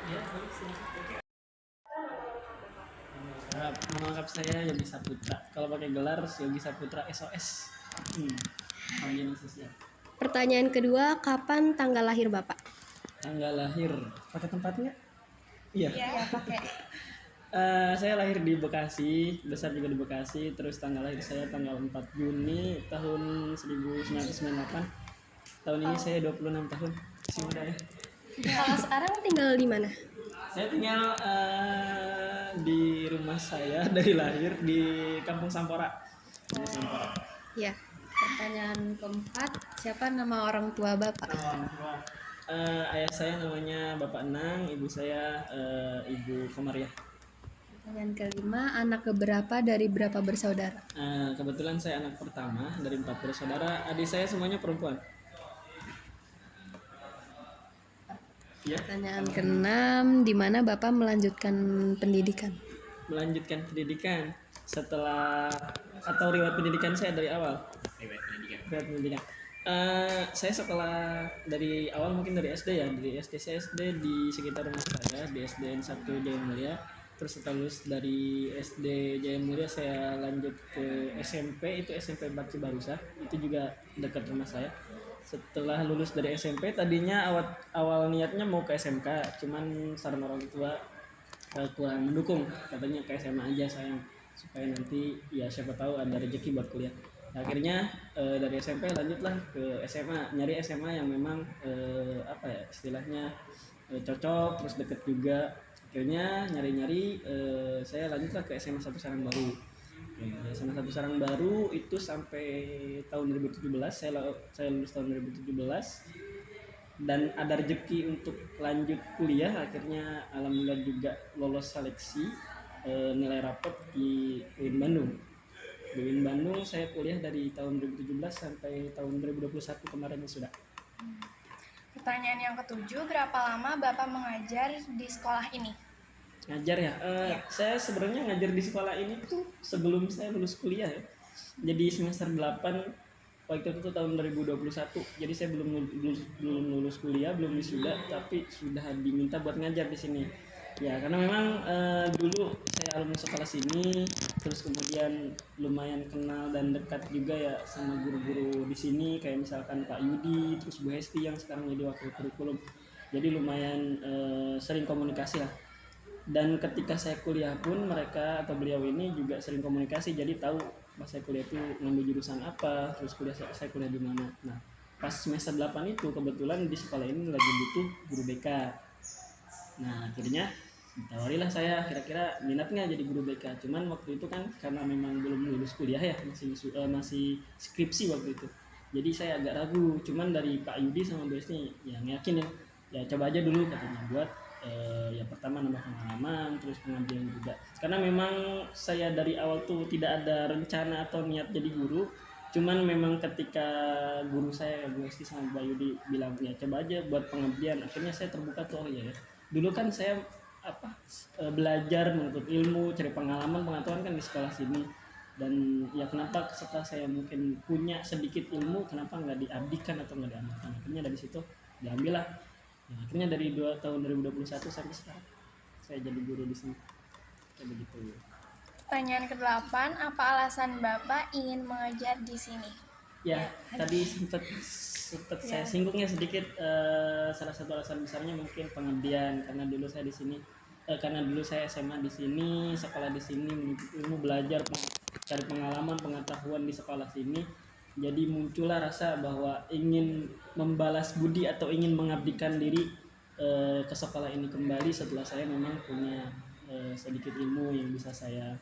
Ya, boleh sih. Nama lengkap saya Yogi Saputra. Kalau pakai gelar Yogi Saputra SOS. Panggilan sosial. Pertanyaan kedua, kapan tanggal lahir Bapak? Tanggal lahir. Pakai tempatnya? Iya. Iya, pakai. Saya lahir di Bekasi, besar juga di Bekasi. Terus tanggal lahir saya tanggal 4 Juni tahun 1998. Tahun ini saya 26 tahun. Masih muda ya. Kalau sekarang tinggal di mana? Saya tinggal di rumah saya dari lahir di Kampung Sampora. Di Sampora. Ya. Pertanyaan keempat, siapa nama orang tua Bapak? Ayah saya namanya Bapak Nang, ibu saya Ibu Komariah. Pertanyaan kelima, anak keberapa dari berapa bersaudara? Kebetulan saya anak pertama dari 4 bersaudara. Adik saya semuanya perempuan. Ya. Pertanyaan keenam, di mana Bapak melanjutkan pendidikan? Melanjutkan pendidikan setelah atau riwayat pendidikan saya dari awal. Riwayat pendidikan. Saya sekolah dari awal mungkin dari SD ya. Dari SD saya SD di sekitar rumah saya di SDN 1 Jaya Mulia. Terus setelah lulus dari SD Jaya Mulia saya lanjut ke SMP, itu SMP Bakti Barusa, itu juga dekat rumah saya. Setelah lulus dari SMP tadinya awal niatnya mau ke SMK, cuman saran orang tua kurang mendukung, katanya ke SMA aja sayang, supaya nanti ya siapa tahu ada rezeki buat kuliah. Akhirnya dari SMP lanjutlah ke SMA, nyari SMA yang memang apa ya istilahnya cocok, terus deket juga. Akhirnya nyari-nyari saya lanjutlah ke SMA 1 Sarang Baru. SMA 1 Sarang Baru itu sampai tahun 2017, saya lulus tahun 2017 dan ada rezeki untuk lanjut kuliah. Akhirnya alhamdulillah juga lolos seleksi nilai rapot di UIN Bandung. Di UIN Bandung saya kuliah dari tahun 2017 sampai tahun 2021 kemarin sudah. Pertanyaan yang ketujuh, berapa lama Bapak mengajar di sekolah ini? Ngajar ya? Saya sebenarnya ngajar di sekolah ini tuh sebelum saya lulus kuliah ya. Jadi semester 8 waktu itu tahun 2021. Jadi saya belum lulus kuliah, belum wisuda, tapi sudah diminta buat ngajar di sini. Ya, karena memang dulu saya alumni sekolah sini, terus kemudian lumayan kenal dan dekat juga ya sama guru-guru di sini, kayak misalkan Pak Yudi, terus Bu Hesti yang sekarang jadi wakil kurikulum. Jadi lumayan sering komunikasi lah. Dan ketika saya kuliah pun mereka atau beliau ini juga sering komunikasi, jadi tahu pas saya kuliah itu ngambil jurusan apa, terus saya kuliah di mana. Nah, pas semester 8 itu kebetulan di sekolah ini lagi butuh guru BK. Nah, akhirnya ditawarilah saya, kira-kira minat nggak jadi guru BK. Cuman waktu itu kan karena memang belum lulus kuliah ya, masih skripsi waktu itu. Jadi saya agak ragu, cuman dari Pak Yudi sama Bu Esti yang yakin ya coba aja dulu katanya buat ya pertama nambah pengalaman, terus pengabdian juga. Karena memang saya dari awal tuh tidak ada rencana atau niat jadi guru, cuman memang ketika guru saya Bu Esti sama Pak Yudi bilang ya coba aja buat pengabdian, akhirnya saya terbuka tuh. Oh iya ya, dulu kan saya belajar menuntut ilmu, cari pengalaman, pengetahuan kan di sekolah sini. Dan ya kenapa setelah saya mungkin punya sedikit ilmu, kenapa nggak diabdikan atau nggak diamalkan. Akhirnya dari situ diambil lah. Nah, akhirnya dari tahun 2021 sampai sekarang saya jadi guru di sini. Kayak begitu. Pertanyaan ke-8, apa alasan Bapak ingin mengajar di sini? Ya, tadi sempat saya singgungnya sedikit. Salah satu alasan besarnya mungkin pengabdian, karena dulu saya di sini karena dulu saya SMA di sini, sekolah di sini, menuntut ilmu, belajar, cari pengalaman, pengetahuan di sekolah sini. Jadi muncullah rasa bahwa ingin membalas budi atau ingin mengabdikan diri ke sekolah ini kembali setelah saya memang punya sedikit ilmu yang bisa saya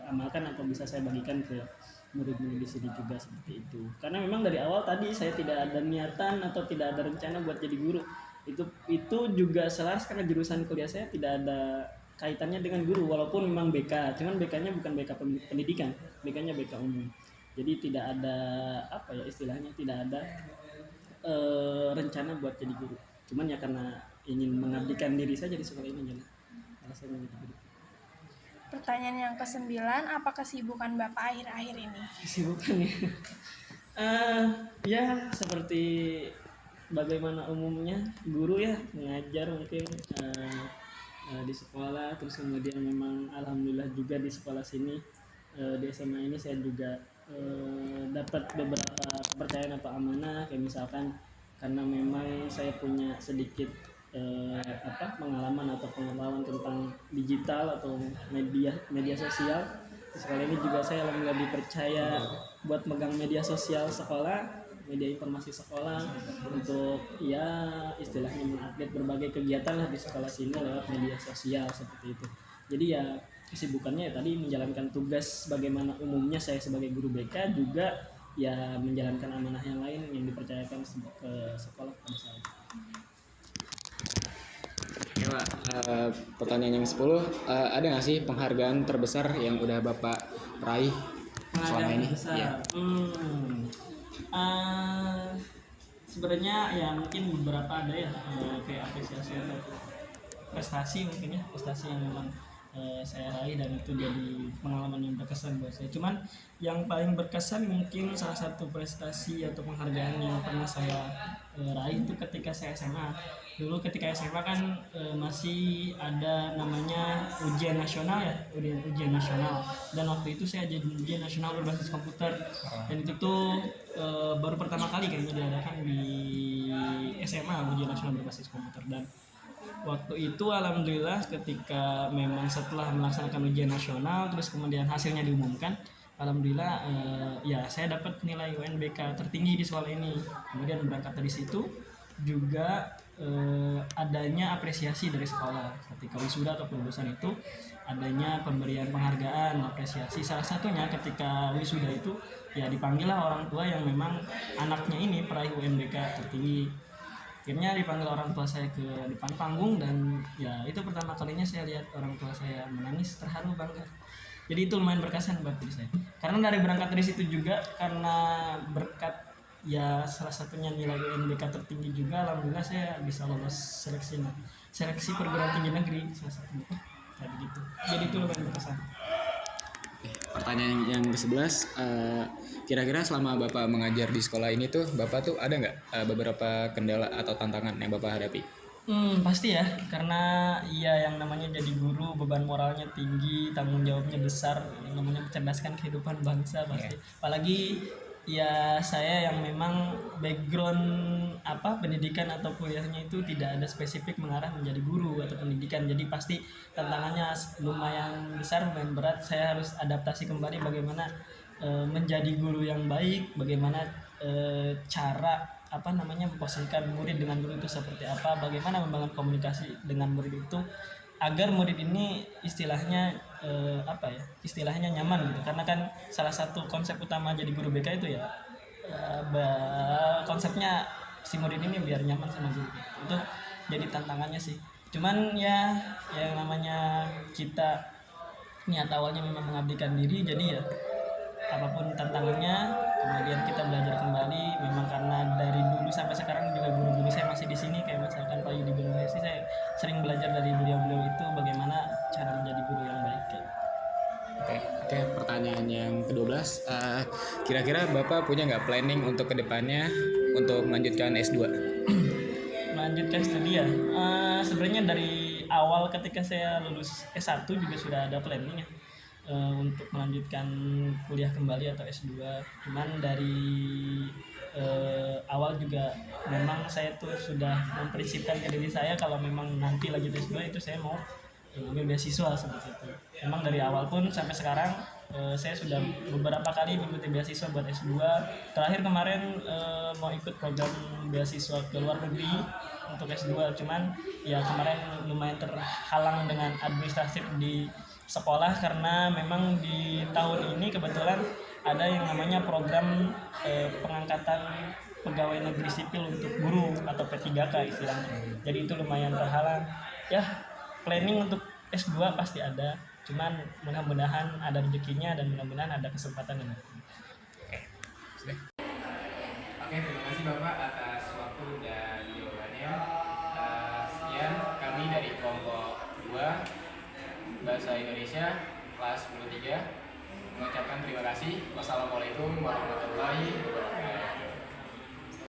amalkan atau bisa saya bagikan ke murid-murid di sini juga, seperti itu. Karena memang dari awal tadi saya tidak ada niatan atau tidak ada rencana buat jadi guru. Itu juga selaras karena jurusan kuliah saya tidak ada kaitannya dengan guru, walaupun memang BK, cuman BK-nya bukan BK pendidikan, BK-nya BK umum. Jadi tidak ada apa ya istilahnya, tidak ada rencana buat jadi guru. Cuman ya karena ingin mengabdikan diri saja di sekolah ini, jadi alasannya gitu. Pertanyaan yang ke-9, apa kesibukan Bapak akhir-akhir ini? Kesibukan ya. Ya seperti bagaimana umumnya guru ya, mengajar mungkin di sekolah, terus kemudian memang alhamdulillah juga di sekolah sini, di SMA ini saya juga dapat beberapa kepercayaan atau amanah, kayak misalkan karena memang saya punya sedikit pengalaman atau pengetahuan tentang digital atau media media sosial. Sekolah ini juga saya alhamdulillah dipercaya buat megang media sosial sekolah, media informasi sekolah, untuk ya istilahnya mengupdate berbagai kegiatan lah di sekolah sini lewat media sosial seperti itu. Jadi ya kesibukannya ya tadi menjalankan tugas bagaimana umumnya saya sebagai guru BK, juga ya menjalankan amanah yang lain yang dipercayakan ke sekolah pada saya. Ya, Pak. Pertanyaan yang 10, ada nggak sih penghargaan terbesar yang udah Bapak raih selama ini? Besar. Ya. Sebenarnya ya mungkin beberapa ada ya, kayak apresiasi atau prestasi, mungkin ya prestasi yang memang saya raih dan itu jadi pengalaman yang berkesan buat saya. Cuman yang paling berkesan mungkin salah satu prestasi atau penghargaan yang pernah saya raih itu ketika saya SMA. Dulu ketika SMA kan masih ada namanya ujian nasional ya, ujian nasional, dan waktu itu saya jadi ujian nasional berbasis komputer, dan itu tuh baru pertama kali kayaknya diadakan di SMA, ujian nasional berbasis komputer. Dan waktu itu alhamdulillah ketika memang setelah melaksanakan ujian nasional terus kemudian hasilnya diumumkan, alhamdulillah ya saya dapat nilai UNBK tertinggi di sekolah ini. Kemudian berangkat dari situ juga adanya apresiasi dari sekolah ketika wisuda atau kelulusan itu, adanya pemberian penghargaan, apresiasi. Salah satunya ketika wisuda itu ya dipanggillah orang tua yang memang anaknya ini peraih UNBK tertinggi. Akhirnya dipanggil orang tua saya ke depan panggung, dan ya itu pertama kalinya saya lihat orang tua saya menangis, terharu, bangga. Jadi itu lumayan berkesan buat diri saya. Karena dari berangkat dari situ juga, karena berkat ya salah satunya nilai UNBK tertinggi juga, alhamdulillah saya bisa lolos seleksi perguruan tinggi negeri salah satunya. Kayak begitu. Jadi itu lumayan berkesan. Pertanyaan yang ke-11, kira-kira selama Bapak mengajar di sekolah ini tuh Bapak tuh ada nggak beberapa kendala atau tantangan yang Bapak hadapi? Pasti ya, karena ya yang namanya jadi guru beban moralnya tinggi, tanggung jawabnya besar, yang namanya mencerdaskan kehidupan bangsa pasti. Apalagi ya saya yang memang background pendidikan atau kuliahnya itu tidak ada spesifik mengarah menjadi guru atau pendidikan, jadi pasti tantangannya lumayan besar, lumayan berat. Saya harus adaptasi kembali bagaimana menjadi guru yang baik, bagaimana cara memposisikan murid dengan guru itu seperti apa, bagaimana membangun komunikasi dengan murid itu agar murid ini istilahnya nyaman gitu. Karena kan salah satu konsep utama jadi guru BK itu ya konsepnya si murid ini biar nyaman sama guru. Itu jadi tantangannya sih. Cuman ya yang namanya kita niat awalnya memang mengabdikan diri, jadi ya apapun tantangannya kemudian kita belajar kembali. Memang karena dari dulu sampai sekarang juga guru-guru saya masih di sini, kayak misalkan Pak Yudi Bermesi, saya sering belajar dari beliau-beliau itu bagaimana cara menjadi guru yang baik. Oke, pertanyaan yang ke-12, kira-kira Bapak punya nggak planning untuk kedepannya untuk melanjutkan S2? Melanjutkan studi ya, sebenarnya dari awal ketika saya lulus S1 juga sudah ada planning ya, untuk melanjutkan kuliah kembali atau S2. Cuman dari awal juga memang saya tuh sudah memprinsipkan ke diri saya kalau memang nanti lanjut S2 itu saya mau ambil beasiswa seperti itu. Memang dari awal pun sampai sekarang saya sudah beberapa kali mengikuti beasiswa buat S2. Terakhir kemarin mau ikut program beasiswa ke luar negeri untuk S2, cuman ya kemarin lumayan terhalang dengan administratif di sekolah, karena memang di tahun ini kebetulan ada yang namanya program pengangkatan pegawai negeri sipil untuk guru atau P3K istilahnya. Jadi itu lumayan terhalang. Ya, planning untuk S2 pasti ada, cuman mudah-mudahan ada rezekinya dan mudah-mudahan ada kesempatan. Oke, terima kasih Bapak atas waktu dan jawabannya. Sekian kami dari kelompok 2 Bahasa Indonesia kelas 13 mengucapkan terima kasih. Wassalamualaikum warahmatullahi wabarakatuh.